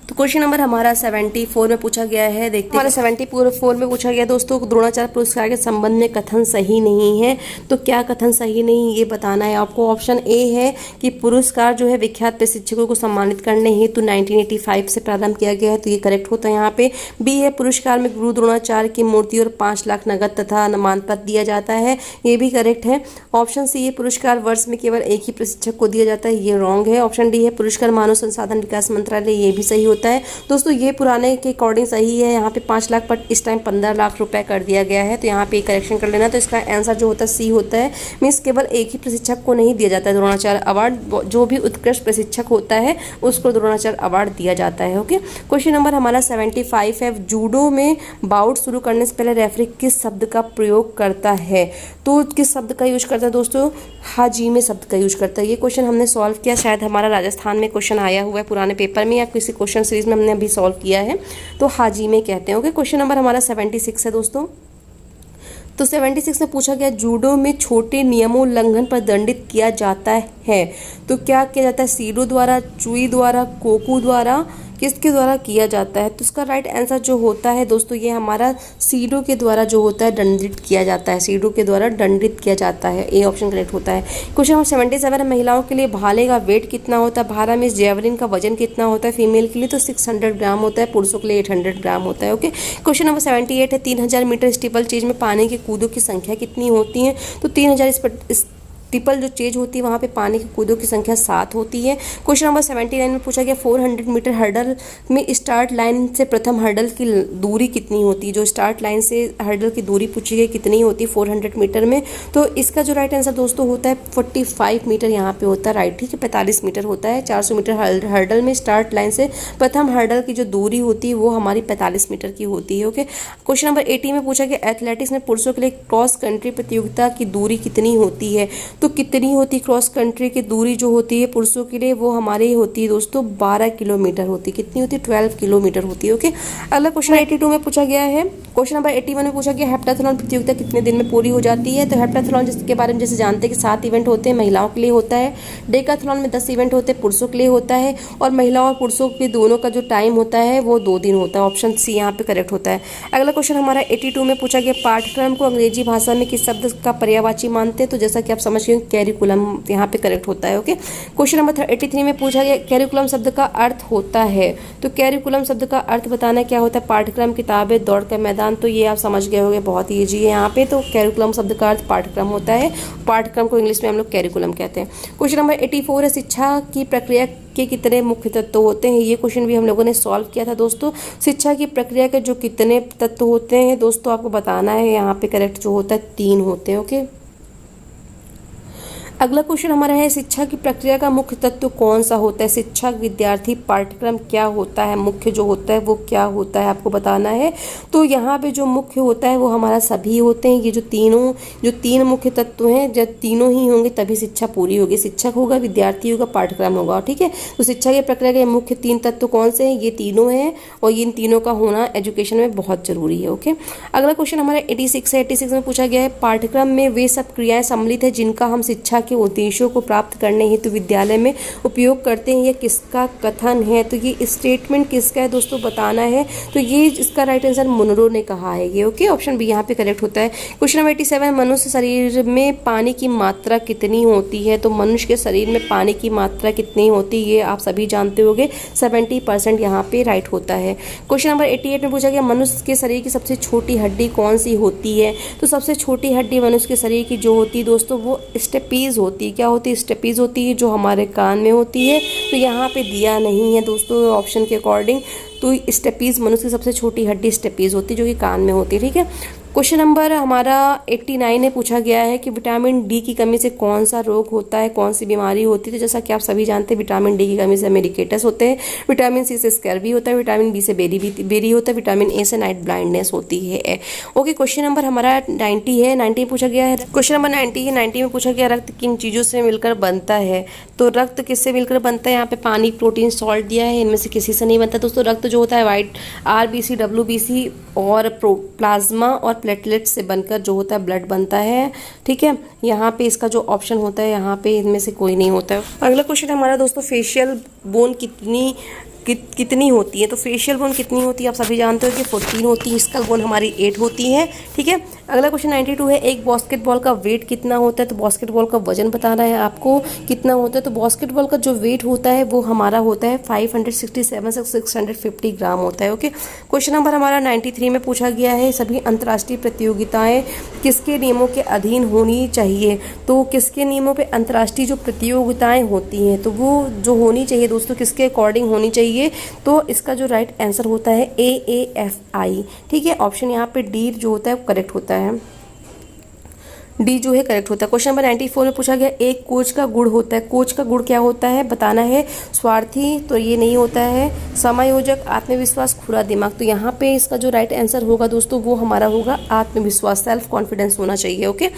तो क्वेश्चन नंबर हमारा 74 में पूछा गया है, देखते हैं। हमारा 74 में पूछा गया दोस्तों द्रोणाचार्य पुरस्कार के संबंध में कथन सही नहीं है। तो क्या कथन सही नहीं ये बताना है आपको। ऑप्शन ए है कि पुरस्कार जो है विख्यात प्रशिक्षकों को सम्मानित करने हेतु 1985 से प्रारंभ किया गया है, तो ये करेक्ट होता है यहाँ पे। बी है पुरस्कार में गुरु द्रोणाचार्य की मूर्ति और 5 लाख नगद तथा मानपत्र दिया जाता है, ये भी करेक्ट है। ऑप्शन सी है पुरस्कार वर्ष में केवल एक ही प्रशिक्षक को दिया जाता है, ये रॉन्ग है। ऑप्शन डी है पुरस्कार मानव संसाधन विकास मंत्रालय, ये भी सही होता है। दोस्तों ये पुराने के अकॉर्डिंग सही है, यहाँ पे 5 लाख पर इस टाइम 15 लाख रुपए कर दिया गया है, तो यहाँ पे करेक्शन कर लेना। तो इसका आंसर जो होता है सी होता है। मीन्स केवल एक ही प्रशिक्षक को नहीं दिया जाता है द्रोणाचार्य अवार्ड, जो भी उत्कृष्ट प्रशिक्षक होता है उसको द्रोणाचार्य अवार्ड दिया जाता है। ओके। क्वेश्चन नंबर हमारा 75 है जूडो में बाउट शुरू करने से पहले रेफरी किस शब्द का प्रयोग करता है? तो किस शब्द का यूज करता है दोस्तों? हाजीमे शब्द का यूज करता है। ये क्वेश्चन हमने सॉल्व किया, शायद हमारा राजस्थान में क्वेश्चन आया हुआ है पुराने पेपर में या किसी क्वेश्चन सीरीज में हमने अभी सॉल्व किया है, तो हाजीमे कहते हैं। ओके। क्वेश्चन नंबर हमारा 76 है दोस्तों। तो 76 में पूछा गया जूडो में छोटे नियमों उल्लंघन पर दंडित किया जाता है, तो क्या किया जाता है? सीडो द्वारा, चुई द्वारा, कोकू द्वारा, किसके द्वारा किया जाता है? तो इसका राइट आंसर जो होता है दोस्तों ये हमारा सीडो के द्वारा जो होता है दंडित किया जाता है, सीडो के द्वारा दंडित किया जाता है, ए ऑप्शन करेक्ट होता है। क्वेश्चन नंबर 77 है महिलाओं के लिए भाले का वेट कितना होता है? भाला में जेवलिन का वजन कितना होता है? फीमेल के लिए तो 600 ग्राम होता है, पुरुषों के लिए 800 ग्राम होता है। ओके। क्वेश्चन नंबर 78 है 3000 मीटर स्टीपल चेज में पानी के कूदों की संख्या कितनी होती है? तो स्टीपल जो चेज होती है वहाँ पे पानी की कूदों की संख्या 7 होती है। क्वेश्चन नंबर 79 में पूछा गया 400 मीटर हर्डल में स्टार्ट लाइन से प्रथम हर्डल की दूरी कितनी होती है। जो स्टार्ट लाइन से हर्डल की दूरी पूछी गई कितनी होती है 400 मीटर में, तो इसका जो राइट आंसर दोस्तों होता है 45 मीटर यहाँ पे होता है, राइट, ठीक है, 45 मीटर होता है। 400 मीटर हर्डल में स्टार्ट लाइन से प्रथम हर्डल की जो दूरी होती है वो हमारी 45 मीटर की होती है। ओके, क्वेश्चन नंबर 80 में पूछा गया एथलेटिक्स में पुरुषों के लिए क्रॉस कंट्री प्रतियोगिता की दूरी कितनी होती है। तो कितनी होती क्रॉस कंट्री की दूरी जो होती है पुरुषों के लिए वो हमारी होती है दोस्तों 12 किलोमीटर होती है। कितनी होती है 12 किलोमीटर होती है। ओके, अगला क्वेश्चन 82 में पूछा गया है। क्वेश्चन नंबर 81 में पूछा गया हेप्टाथलॉन प्रतियोगिता कितने दिन में पूरी हो जाती है। तो हेप्टाथलॉन जिसके बारे में जैसे जानते हैं कि 7 इवेंट होते हैं, महिलाओं के लिए होता है। डेकाथलॉन में 10 इवेंट होते हैं, पुरुषों के लिए होता है। और महिलाओं और पुरुषों के दोनों का जो टाइम होता है वो 2 दिन होता है। ऑप्शन सी यहाँ पे करेक्ट होता है। अगला क्वेश्चन हमारा 82 में पूछा गया पाठ्यक्रम को अंग्रेजी भाषा में किस शब्द का पर्यायवाची मानते हैं। तो जैसा कि आप समझ गए कैरिकुलम यहाँ पे करेक्ट होता है। ओके, क्वेश्चन नंबर 83 में पूछा गया कैरिकुलम शब्द का अर्थ होता है। तो कैरिकुलम शब्द का अर्थ बताना क्या होता है। पाठ्यक्रम, किताबें, दौड़ का मैदान। तो ये आप समझ गए होंगे, बहुत ईजी है यहाँ पे। तो कैरिकुलम शब्द का अर्थ पाठ्यक्रम होता है। पाठ्यक्रम को इंग्लिश में हम लोग कैरिकुलम कहते हैं। क्वेश्चन नंबर 84 है शिक्षा की प्रक्रिया के कितने मुख्य तत्व होते हैं। ये क्वेश्चन भी हम लोगों ने सॉल्व किया था दोस्तों। शिक्षा की प्रक्रिया के जो कितने तत्व होते हैं दोस्तों आपको बताना है। यहाँ पे करेक्ट जो होता है 3 होते हैं। ओके, अगला क्वेश्चन हमारा है शिक्षा की प्रक्रिया का मुख्य तत्व कौन सा होता है। शिक्षक, विद्यार्थी, पाठ्यक्रम क्या होता है, मुख्य जो होता है वो क्या होता है आपको बताना है। तो यहाँ पे जो मुख्य होता है वो हमारा सभी होते हैं। ये जो 3 मुख्य तत्व हैं, जब तीनों ही होंगे तभी शिक्षा पूरी होगी। शिक्षक होगा, विद्यार्थी होगा, पाठ्यक्रम होगा, ठीक है। तो शिक्षा की प्रक्रिया के मुख्य 3 तत्व कौन से हैं, ये तीनों हैं। और इन तीनों का होना एजुकेशन में बहुत जरूरी है। ओके, अगला क्वेश्चन हमारा 86 है। 86 में पूछा गया है पाठ्यक्रम में वे सब क्रियाएं सम्मिलित है जिनका हम शिक्षा के उद्देश्यों को प्राप्त करने हेतु विद्यालय में उपयोग करते हैं। ये किसका कथन है। तो ये स्टेटमेंट किसका है दोस्तों बताना है। तो ये इसका राइट आंसर मुनरो ने कहा है ये। ओके, ऑप्शन बी यहाँ पे करेक्ट होता है। क्वेश्चन नंबर 87 मनुष्य शरीर में पानी की मात्रा कितनी होती है। तो मनुष्य के शरीर में पानी की मात्रा कितनी होती है ये आप सभी जानते होंगे, 70% यहाँ पे राइट होता है। क्वेश्चन नंबर 88 में पूछा गया मनुष्य के शरीर की सबसे छोटी हड्डी कौन सी होती है। तो सबसे छोटी हड्डी मनुष्य के शरीर की जो होती है दोस्तों वो स्टेपीज होती है। क्या होती है, स्टेपीज होती है, जो हमारे कान में होती है। तो यहाँ पे दिया नहीं है दोस्तों ऑप्शन के अकॉर्डिंग। तो स्टेपीज मनुष्य की सबसे छोटी हड्डी स्टेपीज होती है जो कि कान में होती है, ठीक है। क्वेश्चन नंबर हमारा 89 में पूछा गया है कि विटामिन डी की कमी से कौन सा रोग होता है, कौन सी बीमारी होती है। तो जैसा कि आप सभी जानते हैं विटामिन डी की कमी से मेरिकेटस होते हैं, विटामिन सी से स्कैर्वी होता है, विटामिन बी से बेरी होता है, विटामिन ए से नाइट ब्लाइंडनेस होती है। ओके, क्वेश्चन नंबर हमारा 90 है। 90 पूछा गया है। क्वेश्चन नंबर 90 है। 90 में पूछा गया रक्त किन चीज़ों से मिलकर बनता है। तो रक्त किससे मिलकर बनता है। यहाँ पे पानी, प्रोटीन, सॉल्ट दिया है, इनमें से किसी से नहीं बनता दोस्तों। रक्त जो होता है वाइट RBC, WBC और प्लाज्मा और प्लेटलेट से बनकर जो होता है ब्लड बनता है, ठीक है। यहाँ पे इसका जो ऑप्शन होता है यहाँ पे इनमें से कोई नहीं होता है। अगला क्वेश्चन हमारा दोस्तों फेशियल बोन कितनी होती है। तो फेशियल बोन कितनी होती है आप सभी जानते हो कि 14 होती है। स्कल बोन हमारी 8 होती है, ठीक है। अगला क्वेश्चन 92 है। एक बास्केटबॉल का वेट कितना होता है। तो बास्केटबॉल का वजन बताना है आपको कितना होता है। तो बास्केटबॉल का जो वेट होता है वो हमारा होता है 567 से 650 ग्राम होता है। ओके, क्वेश्चन नंबर हमारा 93 में पूछा गया है सभी अंतर्राष्ट्रीय प्रतियोगिताएं किसके नियमों के अधीन होनी चाहिए। तो किसके नियमों पे अंतर्राष्ट्रीय जो प्रतियोगिताएं होती हैं तो वो जो होनी चाहिए दोस्तों किसके अकॉर्डिंग होनी चाहिए। तो इसका जो राइट आंसर होता है AAFI, ठीक है। ऑप्शन यहाँ पे डी जो होता है वो करेक्ट होता है। डी जो है करेक्ट होता है। क्वेश्चन नंबर 94 में पूछा गया एक कोच का गुण होता है। कोच का गुण क्या होता है बताना है। स्वार्थी, तो ये नहीं होता है। समायोजक, आत्मविश्वास, खुला दिमाग। तो यहाँ पे इसका जो राइट आंसर होगा दोस्तों वो हमारा होगा आत्मविश्वास, सेल्फ कॉन्फिडेंस होना चाहिए। ओके,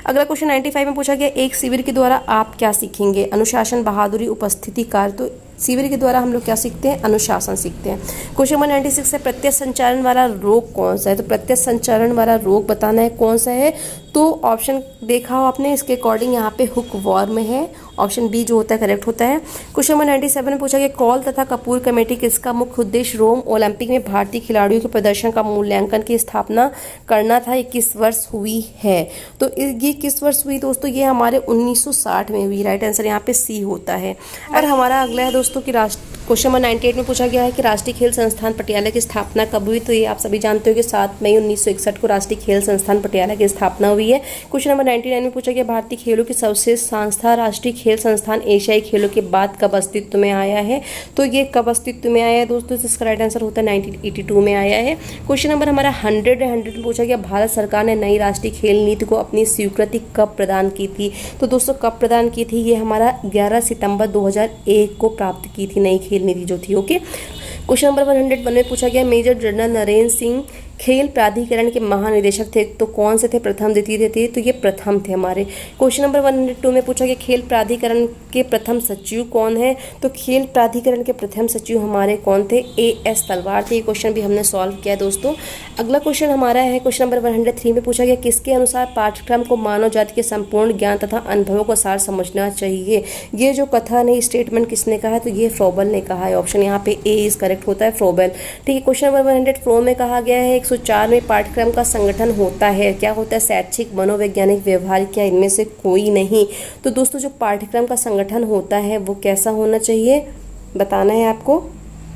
अगला क्वेश्चन 95 में पूछा गया एक शिविर के द्वारा आप क्या सीखेंगे। अनुशासन, बहादुरी, उपस्थिति, कार्य। तो शिविर के द्वारा हम लोग क्या सीखते हैं, अनुशासन सीखते हैं। क्वेश्चन नंबर 96 है प्रत्यक्ष संचारण वाला रोग कौन सा है। तो प्रत्यक्ष संचारण वाला रोग बताना है कौन सा है। तो ऑप्शन देखा हो आपने, इसके अकॉर्डिंग यहाँ पे हुक वॉर्म है। ऑप्शन बी जो होता है करेक्ट होता है। क्वेश्चन नंबर 97 में पूछा गया कॉल तथा कपूर कमेटी किसका मुख्य उद्देश्य रोम ओलंपिक में भारतीय खिलाड़ियों के प्रदर्शन का मूल्यांकन की स्थापना करना था। 21 वर्ष हुई है। तो ये किस वर्ष हुई दोस्तों, ये हमारे 1960 में हुई। राइट आंसर यहाँ पे सी होता है। और हमारा अगला है दोस्तों कि क्वेश्चन नंबर 98 में पूछा गया है कि राष्ट्रीय खेल संस्थान पटियाला की स्थापना कब हुई। तो ये आप सभी जानते हो कि 7 मई 1961 को राष्ट्रीय खेल संस्थान पटियाला की स्थापना हुई है। क्वेश्चन नंबर 99 में पूछा गया भारतीय खेलों की सर्वश्रेष्ठ संस्था राष्ट्रीय खेल संस्थान एशियाई खेलों के बाद कब अस्तित्व में आया है। तो ये कब अस्तित्व में आया है दोस्तों, इसका राइट आंसर होता है 1982 में आया है। क्वेश्चन नंबर हमारा 100 में पूछा गया भारत सरकार ने नई राष्ट्रीय खेल नीति को अपनी स्वीकृति कब प्रदान की थी। तो दोस्तों कब प्रदान की थी, ये हमारा 11 सितंबर 2001 को प्राप्त की थी नई खेल नीति जो थी। ओके, क्वेश्चन नंबर 101 में पूछा गया मेजर जनरल नरेंद्र सिंह खेल प्राधिकरण के महानिदेशक थे, तो कौन से थे, प्रथम द्वितीय थे, तो ये प्रथम थे हमारे। क्वेश्चन नंबर 102 में पूछा गया खेल प्राधिकरण के प्रथम सचिव कौन है। तो खेल प्राधिकरण के प्रथम सचिव हमारे कौन थे, AS तलवार थे। ये क्वेश्चन भी हमने सॉल्व किया है दोस्तों। अगला क्वेश्चन हमारा है क्वेश्चन नंबर 103 में पूछा गया किसके अनुसार पाठ्यक्रम को मानव जाति के संपूर्ण ज्ञान तथा अनुभवों का सार समझना चाहिए। ये जो कथन है, स्टेटमेंट किसने कहा है, तो ये फ्रोबेल ने कहा है। ऑप्शन यहाँ पे ए इज करेक्ट होता है, फ्रोबेल। ठीक है, क्वेश्चन नंबर 104 में कहा गया है 104 में पाठ्यक्रम का संगठन होता है, क्या होता है, शैक्षिक, मनोवैज्ञानिक, व्यवहारिक, क्या इनमें से कोई नहीं। तो दोस्तों जो पाठ्यक्रम का संगठन होता है वो कैसा होना चाहिए बताना है आपको,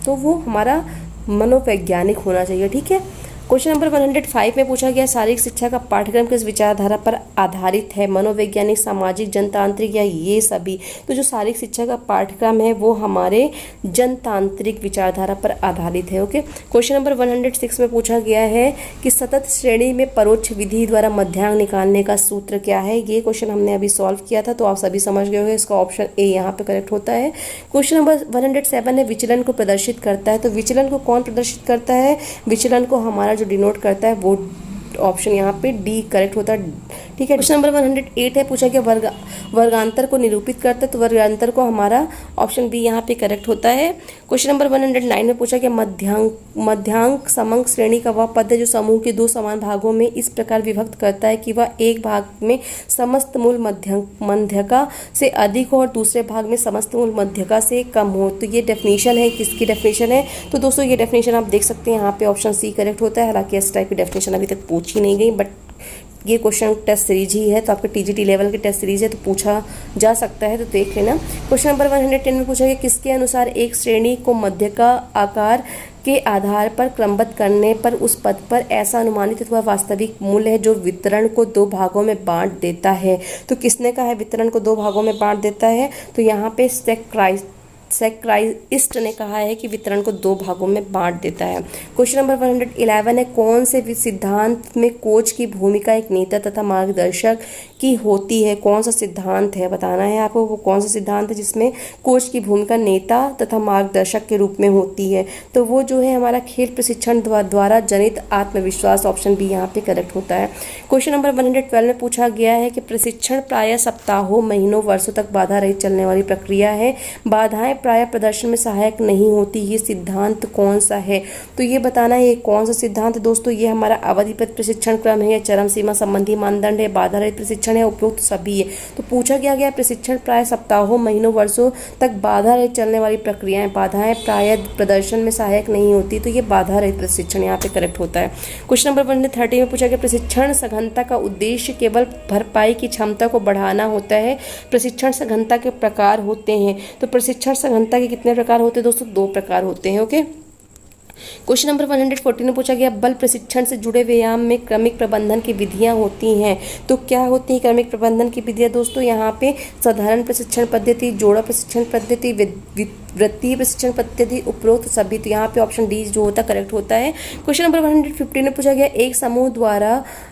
तो वो हमारा मनोवैज्ञानिक होना चाहिए। ठीक है, क्वेश्चन नंबर 105 में पूछा गया शारीरिक शिक्षा का पाठ्यक्रम किस विचारधारा पर आधारित है, मनोवैज्ञानिक, सामाजिक, जनतांत्रिक या ये सभी। तो जो शारीरिक शिक्षा का पाठ्यक्रम है वो हमारे जनतांत्रिक विचारधारा पर आधारित है। ओके, क्वेश्चन नंबर 106 में पूछा गया है कि सतत श्रेणी में परोक्ष विधि द्वारा मध्यांक निकालने का सूत्र क्या है। ये क्वेश्चन हमने अभी सॉल्व किया था, तो आप सभी समझ गए होंगे, इसका ऑप्शन ए यहाँ पे करेक्ट होता है। क्वेश्चन नंबर 107 है विचलन को प्रदर्शित करता है। तो विचलन को कौन प्रदर्शित करता है, विचलन को हमारा जो डिनोट करता है वो ऑप्शन यहाँ पे डी करेक्ट होता है। ठीक है, क्वेश्चन नंबर 108 है पूछा गया वर्गांतर को निरूपित करता है। तो वर्गांतर को हमारा ऑप्शन बी यहाँ पे करेक्ट होता है। क्वेश्चन नंबर 109 में पूछा गया मध्यांक समंक श्रेणी का वह पद है जो समूह के दो समान भागों में इस प्रकार विभक्त करता है कि वह एक भाग में समस्त मूल मध्यका से अधिक हो और दूसरे भाग में समस्त मूल मध्यका से कम हो। तो ये डेफिनेशन है, किसकी डेफिनेशन है, तो दोस्तों ये डेफिनेशन आप देख सकते हैं यहाँ पे ऑप्शन सी करेक्ट होता है। हालांकि इस टाइप की डेफिनेशन अभी तक पूछी नहीं गई, बट ये क्वेश्चन टेस्ट सीरीज ही है, तो आपके TGT लेवल की टेस्ट सीरीज है, तो पूछा जा सकता है, तो देख लेना। क्वेश्चन नंबर 110 में पूछा गया किसके अनुसार एक श्रेणी को मध्य का आकार के आधार पर क्रमबद्ध करने पर उस पद पर ऐसा अनुमानित अथवा वास्तविक मूल्य है जो वितरण को दो भागों में बांट देता है। तो किसने कहा है वितरण को दो भागों में बांट देता है, तो यहाँ पे सेक्राइस्ट ने कहा है कि वितरण को दो भागों में बांट देता है। क्वेश्चन नंबर 111 है कौन से सिद्धांत में कोच की भूमिका एक नेता तथा मार्गदर्शक की होती है। कौन सा सिद्धांत है बताना है आपको, वो कौन सा सिद्धांत है जिसमें कोच की भूमिका नेता तथा मार्गदर्शक के रूप में होती है। तो वो जो है हमारा खेल प्रशिक्षण द्वारा जनित आत्मविश्वास, ऑप्शन बी यहाँ पे करेक्ट होता है। क्वेश्चन नंबर 112 में पूछा गया है कि प्रशिक्षण प्रायः सप्ताहों, महीनों, वर्षों तक बाधा रहित चलने वाली प्रक्रिया है, बाधाएं प्राय प्रदर्शन में सहायक नहीं होती, ये सिद्धांत कौन सा है। तो ये बताना है ये कौन सा सिद्धांत दोस्तों, ये हमारा अवधिपत प्रशिक्षण क्रम है, चरम सीमा संबंधी मानदंड है, बाधा रहित प्रशिक्षण है, उपयुक्त सभी है। तो पूछा गया प्रशिक्षण प्राय सप्ताहों, महीनों, वर्षों तक बाधा रहित चलने वाली प्रक्रियाएं, बाधाएं प्राय प्रदर्शन में सहायक नहीं होती, तो ये बाधा रहित प्रशिक्षण यहाँ पे करेक्ट होता है। क्वेश्चन नंबर 130 में पूछा गया प्रशिक्षण सघनता का उद्देश्य केवल भरपाई की क्षमता को बढ़ाना होता है। प्रशिक्षण सघनता के प्रकार होते हैं, तो प्रशिक्षण सघनता के कितने प्रकार होते हैं दोस्तों, दो प्रकार होते हैं। ओके, क्वेश्चन नंबर 114 में पूछा गया बल प्रशिक्षण से जुड़े व्यायाम में क्रमिक प्रबंधन की विधियां होती हैं। तो क्या होती हैं क्रमिक प्रबंधन की विधियां दोस्तों, यहाँ पे साधारण प्रशिक्षण पद्धति, जोड़ा प्रशिक्षण पद्धति, वृत्तीय प्रशिक्षण पद्धति, उपरोक्त सभी। तो यहाँ पे ऑप्शन डी जो होता है करेक्ट होता है। क्वेश्चन नंबर 115 में पूछा गया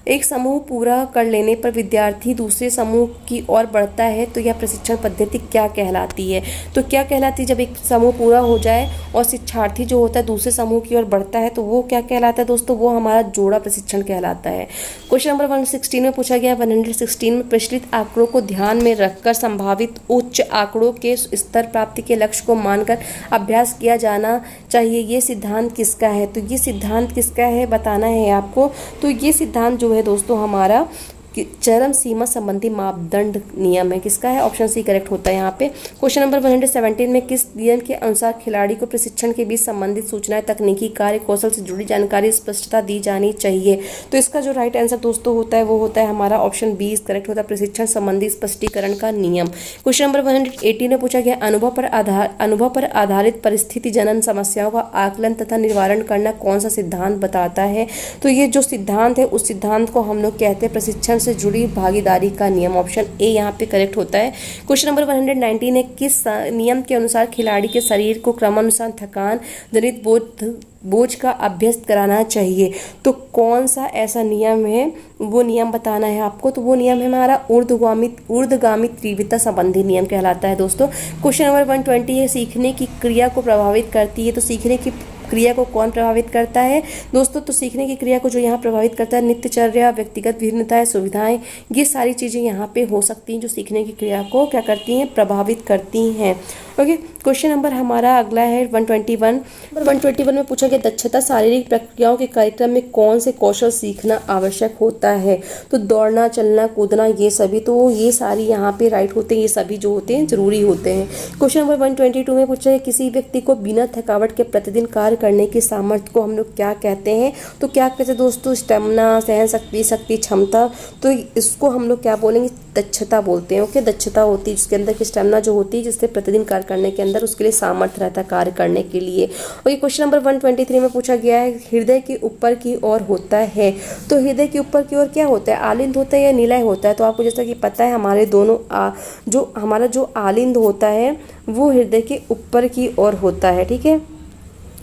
एक समूह पूरा कर लेने पर विद्यार्थी दूसरे समूह की ओर बढ़ता है, तो यह प्रशिक्षण पद्धति क्या कहलाती है। तो क्या कहलाती है, जब एक समूह पूरा हो जाए और शिक्षार्थी जो होता है दूसरे समूह की ओर बढ़ता है, तो वो क्या कहलाता है दोस्तों, वो हमारा जोड़ा प्रशिक्षण कहलाता है। क्वेश्चन नंबर 116 में पूछा गया 116 में प्रचलित आंकड़ों को ध्यान में रखकर संभावित उच्च आंकड़ों के स्तर प्राप्ति के लक्ष्य को मानकर अभ्यास किया जाना चाहिए, ये सिद्धांत किसका है। तो ये सिद्धांत किसका है बताना है आपको। तो ये सिद्धांत जो है दोस्तों हमारा चरम सीमा संबंधी मापदंड नियम है। किसका है? ऑप्शन सी करेक्ट होता है यहाँ पे। क्वेश्चन नंबर 117 में किस नियम के अनुसार खिलाड़ी को प्रशिक्षण के बीच संबंधित सूचनाएं, तकनीकी कार्य कौशल से जुड़ी जानकारी स्पष्टता दी जानी चाहिए? तो इसका जो राइट आंसर दोस्तों होता है वो होता है हमारा ऑप्शन बी करेक्ट होता है, प्रशिक्षण संबंधी स्पष्टीकरण का नियम। क्वेश्चन नंबर 118 में पूछा गया अनुभव पर आधारित परिस्थिति जनन समस्याओं का आकलन तथा निवारण करना कौन सा सिद्धांत बताता है? तो ये जो सिद्धांत है उस सिद्धांत को हम लोग कहते हैं प्रशिक्षण से जुड़ी भागीदारी का नियम। ऑप्शन ए यहाँ पे करेक्ट होता है। क्वेश्चन नंबर 119 है किस नियम के अनुसार खिलाड़ी के शरीर को क्रमानुसार थकान जनित बोझ का अभ्यस्त कराना चाहिए? तो कौन सा ऐसा नियम है वो नियम बताना है आपको। तो वो नियम है हमारा ऊर्ध्वगामी तीव्रता संबंधी नियम कहलाता है दोस्तों। क्वेश्चन नंबर 120 है सीखने की क्रिया को प्रभावित करती है। तो सीखने की क्रिया को कौन प्रभावित करता है दोस्तों? तो सीखने की क्रिया को जो यहाँ प्रभावित करता है नित्यचर्या, व्यक्तिगत भिन्नताएं, सुविधाएं, ये सारी चीज़ें यहाँ पे हो सकती हैं जो सीखने की क्रिया को क्या करती हैं? प्रभावित करती हैं। ओके, क्वेश्चन नंबर हमारा अगला है 121 में पूछा गया दक्षता शारीरिक प्रक्रियाओं के कार्यक्रम में कौन से कौशल सीखना आवश्यक होता है? तो दौड़ना, चलना, कूदना, ये सभी, तो ये सारी यहाँ पे राइट होते हैं, ये सभी जो होते हैं जरूरी होते हैं। क्वेश्चन नंबर 122 में पूछा है किसी व्यक्ति को बिना थकावट के प्रतिदिन कार्य करने की सामर्थ्य को हम लोग क्या कहते हैं? तो क्या कहते हैं दोस्तों? स्टेमिना, सहन शक्ति, क्षमता। तो इसको हम लोग क्या बोलेंगे? दक्षता बोलते हैं। ओके, दक्षता होती है जिसके अंदर की स्टेमिना जो होती है जिससे प्रतिदिन कार्य करने के अंदर उसके लिए सामर्थ्य रहता है कार्य करने के लिए। और ये क्वेश्चन नंबर 123 में पूछा गया है हृदय के ऊपर की ओर होता है। तो हृदय के ऊपर की ओर क्या होता है? आलिंद होता है या निलय होता है? तो आपको जैसा कि पता है हमारे दोनों जो आलिंद होता है वो हृदय के ऊपर की ओर होता है। ठीक है,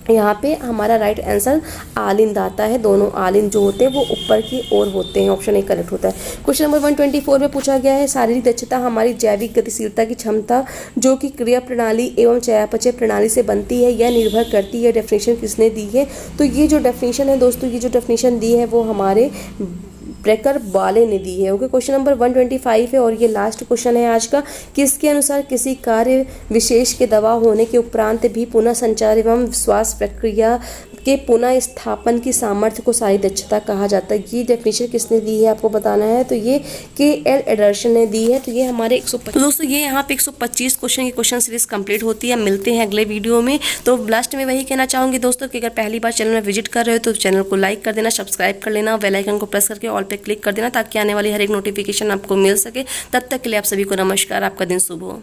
यहाँ पे हमारा राइट आंसर आलिंद आता है। दोनों आलिंद जो होते हैं वो ऊपर की ओर होते हैं। ऑप्शन ए करेक्ट होता है। क्वेश्चन नंबर 124 में पूछा गया है शारीरिक दक्षता हमारी जैविक गतिशीलता की क्षमता जो कि क्रिया प्रणाली एवं चयापचय प्रणाली से बनती है यह निर्भर करती है। डेफिनेशन किसने दी है? तो ये जो डेफिनेशन है दोस्तों, ये जो डेफिनेशन दी है वो हमारे ब्रेकर वाले ने दी है। ओके, क्वेश्चन नंबर 125 है और ये लास्ट क्वेश्चन है आज का। किसके अनुसार किसी कार्य विशेष के दवा होने के उपरांत भी पुनः संचार एवं श्वास प्रक्रिया के पुनः स्थापन की सामर्थ्य को सारी दक्षता कहा जाता है? ये डेफिनेशन किसने दी है आपको बताना है। तो ये के.एल. एडर्सन ने दी है। तो ये हमारे 125 तो दोस्तों ये यहाँ पे 125 क्वेश्चन की क्वेश्चन सीरीज कंप्लीट होती है। मिलते हैं अगले वीडियो में। तो लास्ट में वही कहना चाहूँगी दोस्तों कि अगर पहली बार चैनल में विजिट कर रहे हो तो चैनल को लाइक कर देना, सब्सक्राइब कर लेना, बेल आइकन को प्रेस करके ऑल पे क्लिक कर देना ताकि आने वाली हर एक नोटिफिकेशन आपको मिल सके। तब तक के लिए आप सभी को नमस्कार, आपका दिन शुभ हो।